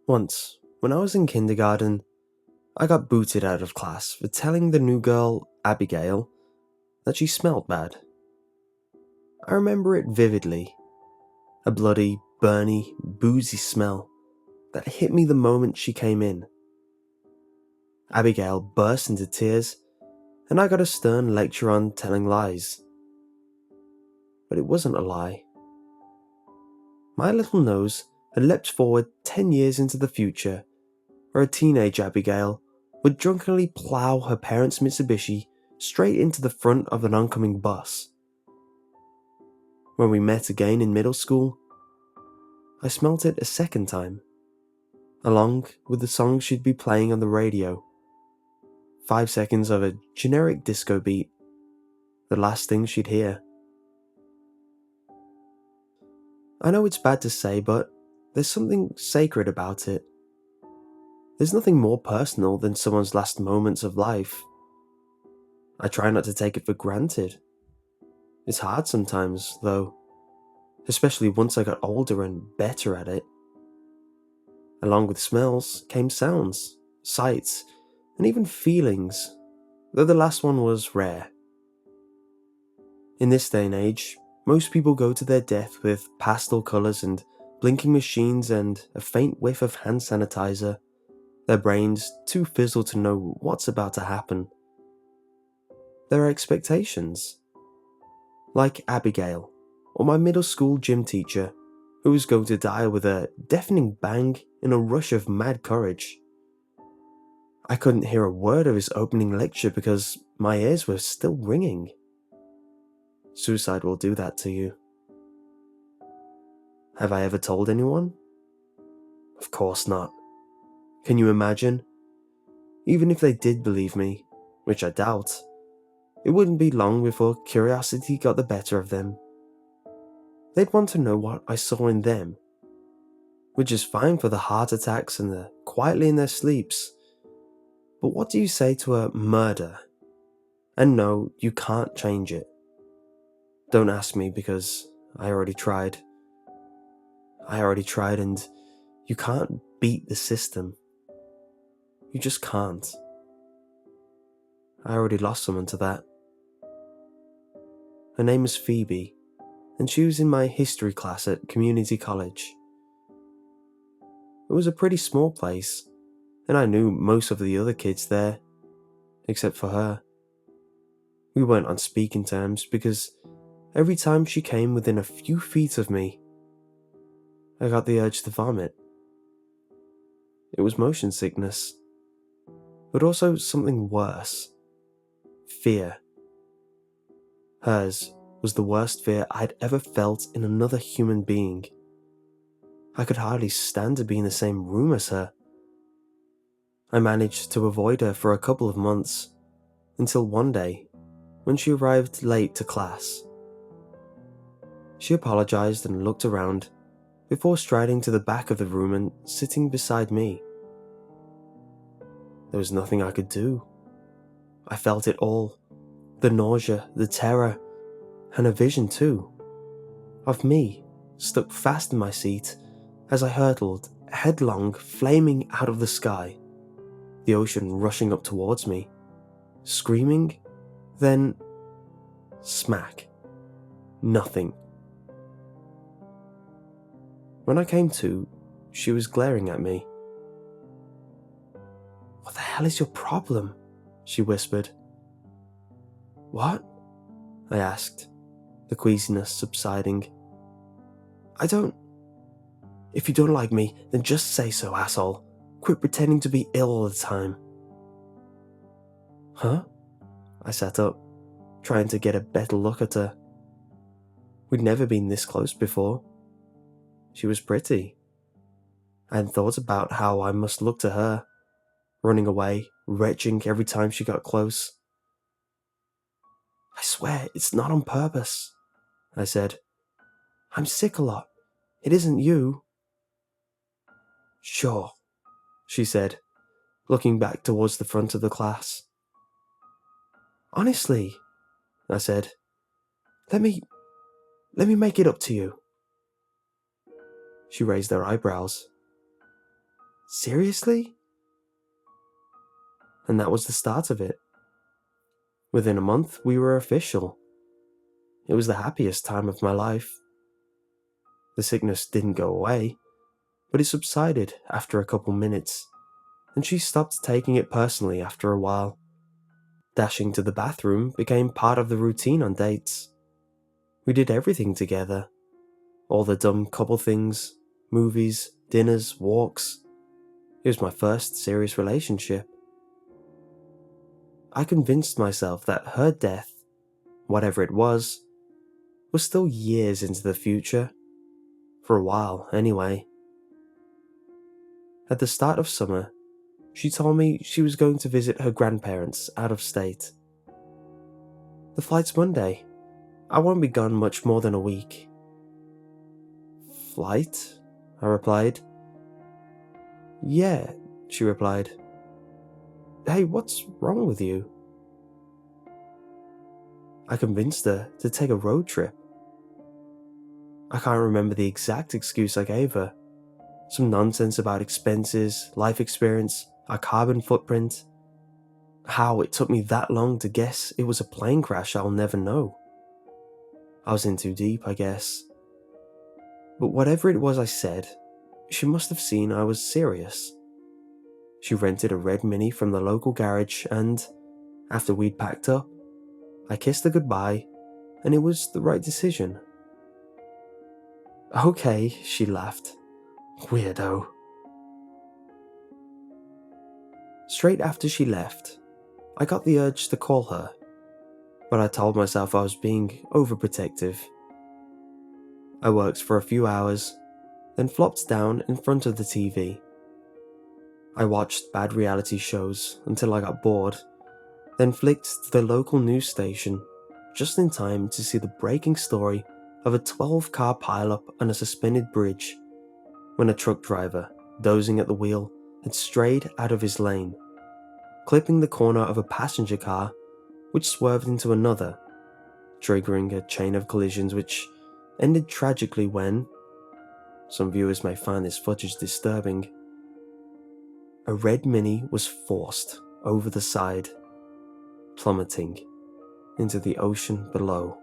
Once, when I was in kindergarten, I got booted out of class for telling the new girl, Abigail, that she smelled bad. I remember it vividly, a bloody, burny, boozy smell that hit me the moment she came in. Abigail burst into tears, and I got a stern lecture on telling lies. But it wasn't a lie. My little nose had leapt forward 10 years into the future, where a teenage Abigail would drunkenly plough her parents' Mitsubishi straight into the front of an oncoming bus. When we met again in middle school, I smelt it a second time, along with the song she'd be playing on the radio. 5 seconds of a generic disco beat, the last thing she'd hear. I know it's bad to say, but there's something sacred about it. There's nothing more personal than someone's last moments of life. I try not to take it for granted. It's hard sometimes, though, especially once I got older and better at it. Along with smells came sounds, sights, and even feelings, though the last one was rare. In this day and age, most people go to their death with pastel colours and blinking machines and a faint whiff of hand sanitizer, their brains too fizzled to know what's about to happen. There are expectations. Like Abigail, or my middle school gym teacher, who was going to die with a deafening bang in a rush of mad courage. I couldn't hear a word of his opening lecture because my ears were still ringing. Suicide will do that to you. Have I ever told anyone? Of course not. Can you imagine? Even if they did believe me, which I doubt, it wouldn't be long before curiosity got the better of them. They'd want to know what I saw in them, which is fine for the heart attacks and the quietly in their sleeps. But what do you say to a murder? And no, you can't change it. Don't ask me because I already tried. And you can't beat the system. You just can't. I already lost someone to that. Her name was Phoebe, and she was in my history class at community college. It was a pretty small place, and I knew most of the other kids there, except for her. We weren't on speaking terms because every time she came within a few feet of me, I got the urge to vomit. It was motion sickness, but also something worse. Fear. Hers was the worst fear I'd ever felt in another human being. I could hardly stand to be in the same room as her. I managed to avoid her for a couple of months, until one day, when she arrived late to class. She apologized and looked around, before striding to the back of the room and sitting beside me. There was nothing I could do. I felt it all. The nausea, the terror, and a vision too, of me, stuck fast in my seat as I hurtled headlong, flaming out of the sky, the ocean rushing up towards me, screaming, then smack. Nothing. When I came to, she was glaring at me. "What the hell is your problem?" she whispered. "What?" I asked, the queasiness subsiding. If you don't like me, then just say so, asshole. Quit pretending to be ill all the time." "Huh?" I sat up, trying to get a better look at her. We'd never been this close before. She was pretty. I hadn't thought about how I must look to her, running away, retching every time she got close. "I swear, it's not on purpose," I said. "I'm sick a lot. It isn't you." "Sure," she said, looking back towards the front of the class. "Honestly," I said, let me make it up to you." She raised her eyebrows. Seriously? And that was the start of it. Within a month, we were official. It was the happiest time of my life. The sickness didn't go away, but it subsided after a couple minutes, and she stopped taking it personally after a while. Dashing to the bathroom became part of the routine on dates. We did everything together. All the dumb couple things, movies, dinners, walks. It was my first serious relationship. I convinced myself that her death, whatever it was still years into the future. For a while, anyway. At the start of summer, she told me she was going to visit her grandparents out of state. The flight's Monday. I won't be gone much more than a week. Flight? I replied. Yeah, she replied. Hey, what's wrong with you? I convinced her to take a road trip. I can't remember the exact excuse I gave her. Some nonsense about expenses, life experience, our carbon footprint. How it took me that long to guess it was a plane crash I'll never know. I was in too deep, I guess. But whatever it was I said, she must have seen I was serious. She rented a red Mini from the local garage and, after we'd packed up, I kissed her goodbye, and it was the right decision. Okay, she laughed. Weirdo. Straight after she left, I got the urge to call her, but I told myself I was being overprotective. I worked for a few hours, then flopped down in front of the TV. I watched bad reality shows until I got bored, then flicked to the local news station just in time to see the breaking story of a 12-car pileup on a suspended bridge when a truck driver, dozing at the wheel, had strayed out of his lane, clipping the corner of a passenger car which swerved into another, triggering a chain of collisions which ended tragically when, some viewers may find this footage disturbing, a red Mini was forced over the side, plummeting into the ocean below.